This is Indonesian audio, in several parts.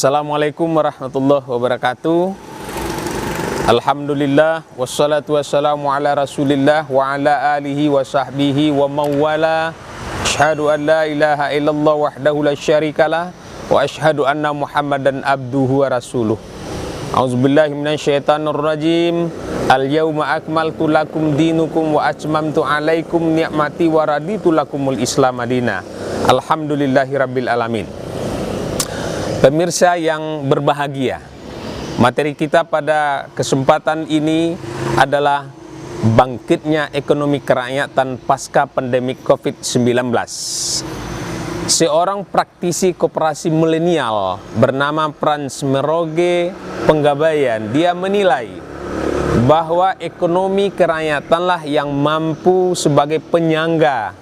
Assalamualaikum warahmatullahi wabarakatuh. Alhamdulillah wassalatu wassalamu ala Rasulillah wa ala alihi wa sahbihi wa mawala. Asyhadu an la ilaha illallah wahdahu la syarikalah wa asyhadu anna Muhammadan abduhu wa rasuluh. A'udzubillahi minasyaitonir rajim. Al-yauma akmaltu lakum dinukum wa atmamtu alaikum ni'mati wa raditu lakumul Islam madina. Alhamdulillahi rabbil alamin. Pemirsa yang berbahagia, materi kita pada kesempatan ini adalah bangkitnya ekonomi kerakyatan pasca pandemi COVID-19. Seorang praktisi koperasi milenial bernama Frans Meroge Penggabayan, dia menilai bahwa ekonomi kerakyatanlah yang mampu sebagai penyangga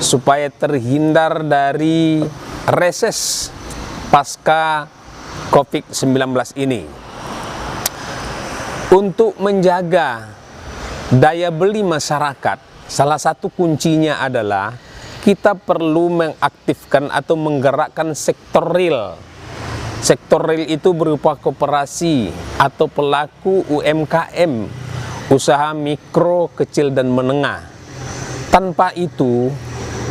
supaya terhindar dari reses pasca COVID-19 ini. Untuk menjaga daya beli masyarakat, salah satu kuncinya adalah kita perlu mengaktifkan atau menggerakkan sektor real. Sektor real itu berupa koperasi atau pelaku UMKM, usaha mikro, kecil, dan menengah. Tanpa itu,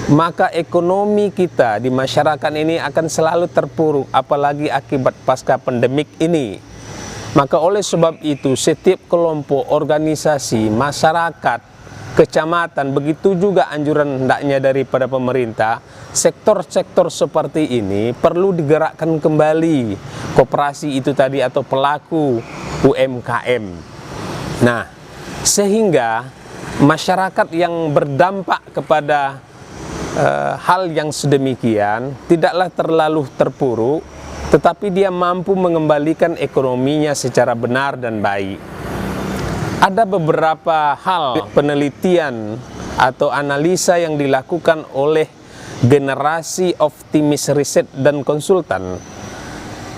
maka ekonomi kita di masyarakat ini akan selalu terpuruk, apalagi akibat pasca pandemik ini. Maka oleh sebab itu, setiap kelompok, organisasi, masyarakat, kecamatan, begitu juga anjuran hendaknya daripada pemerintah, sektor-sektor seperti ini perlu digerakkan kembali, koperasi itu tadi atau pelaku UMKM. Nah, sehingga masyarakat yang berdampak kepada hal yang sedemikian tidaklah terlalu terpuruk, tetapi dia mampu mengembalikan ekonominya secara benar dan baik. Ada beberapa hal penelitian atau analisa yang dilakukan oleh generasi optimis riset dan konsultan.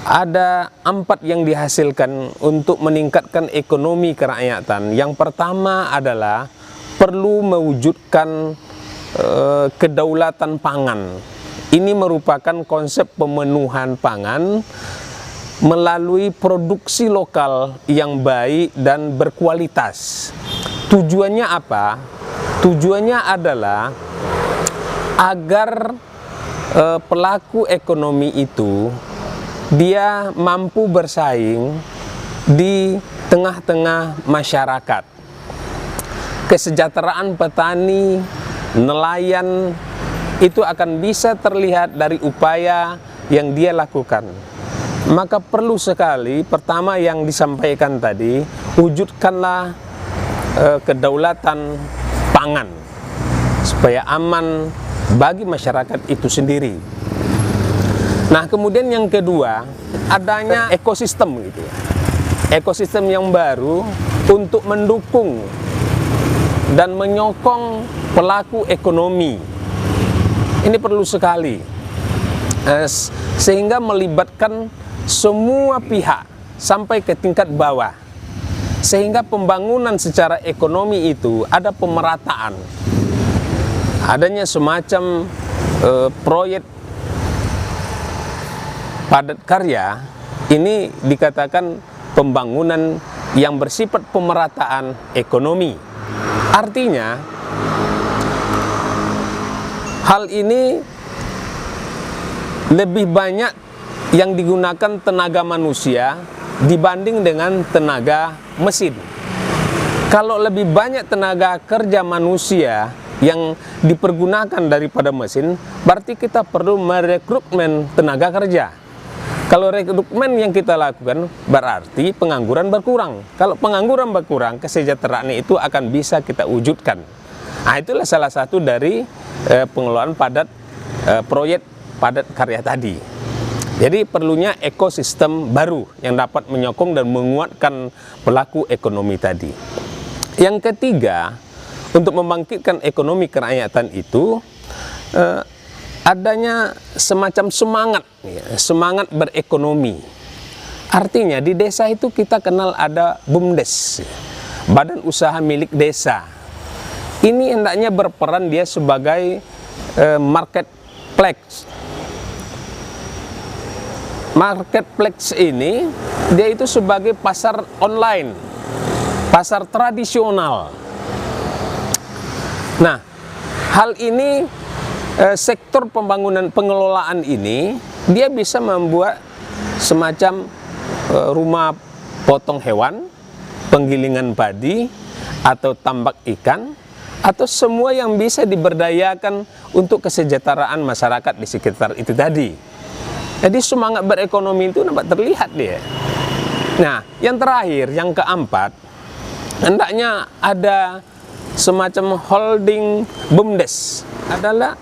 Ada 4 yang dihasilkan untuk meningkatkan ekonomi kerakyatan. Yang pertama adalah perlu mewujudkan kedaulatan pangan. Ini merupakan konsep pemenuhan pangan melalui produksi lokal yang baik dan berkualitas. Tujuannya apa? Tujuannya adalah agar pelaku ekonomi itu dia mampu bersaing di tengah-tengah masyarakat. Kesejahteraan petani, nelayan itu akan bisa terlihat dari upaya yang dia lakukan. Maka perlu sekali, pertama yang disampaikan tadi, wujudkanlah kedaulatan pangan supaya aman bagi masyarakat itu sendiri. Nah, kemudian yang kedua, adanya ekosistem gitu ya. Ekosistem yang baru untuk mendukung dan menyokong pelaku ekonomi. Ini perlu sekali, sehingga melibatkan semua pihak sampai ke tingkat bawah, sehingga pembangunan secara ekonomi itu ada pemerataan. Adanya semacam proyek padat karya, ini dikatakan pembangunan yang bersifat pemerataan ekonomi. Artinya, hal ini lebih banyak yang digunakan tenaga manusia dibanding dengan tenaga mesin. Kalau lebih banyak tenaga kerja manusia yang dipergunakan daripada mesin, berarti kita perlu merekrutmen tenaga kerja. Kalau rekrutmen yang kita lakukan, berarti pengangguran berkurang. Kalau pengangguran berkurang, kesejahteraan itu akan bisa kita wujudkan. Nah, itulah salah satu dari pengelolaan proyek padat karya tadi. Jadi perlunya ekosistem baru yang dapat menyokong dan menguatkan pelaku ekonomi tadi. Yang ketiga, untuk membangkitkan ekonomi kerakyatan itu adanya semacam semangat berekonomi. Artinya di desa itu kita kenal ada BUMDes, Badan Usaha Milik Desa. Ini hendaknya berperan dia sebagai marketplace marketplace ini dia itu sebagai pasar online, pasar tradisional. Nah, hal ini sektor pembangunan pengelolaan ini dia bisa membuat semacam rumah potong hewan, penggilingan padi, atau tambak ikan, atau semua yang bisa diberdayakan untuk kesejahteraan masyarakat di sekitar itu tadi. Jadi semangat berekonomi itu nampak terlihat dia. Nah, yang terakhir, yang keempat, hendaknya ada semacam holding BUMDes, adalah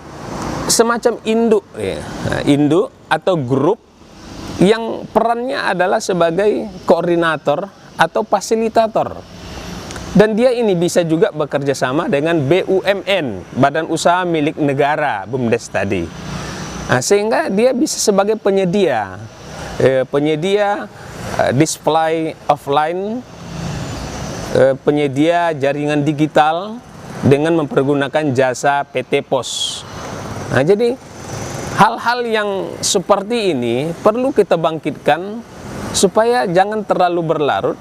semacam induk, ya. Induk atau grup yang perannya adalah sebagai koordinator atau fasilitator. Dan dia ini bisa juga bekerja sama dengan BUMN, Badan Usaha Milik Negara, BUMDes tadi. Nah, sehingga dia bisa sebagai penyedia display offline, penyedia jaringan digital dengan mempergunakan jasa PT Pos. Nah, jadi hal-hal yang seperti ini perlu kita bangkitkan supaya jangan terlalu berlarut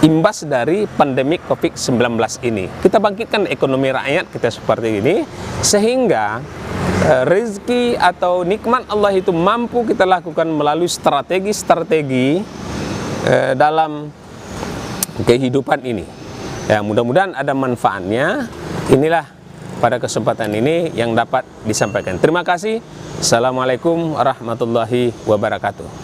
imbas dari pandemi COVID-19 ini. Kita bangkitkan ekonomi rakyat kita seperti ini, sehingga rezeki atau nikmat Allah itu mampu kita lakukan melalui strategi-strategi dalam kehidupan ini. Ya, mudah-mudahan ada manfaatnya. Inilah pada kesempatan ini yang dapat disampaikan. Terima kasih. Assalamualaikum warahmatullahi wabarakatuh.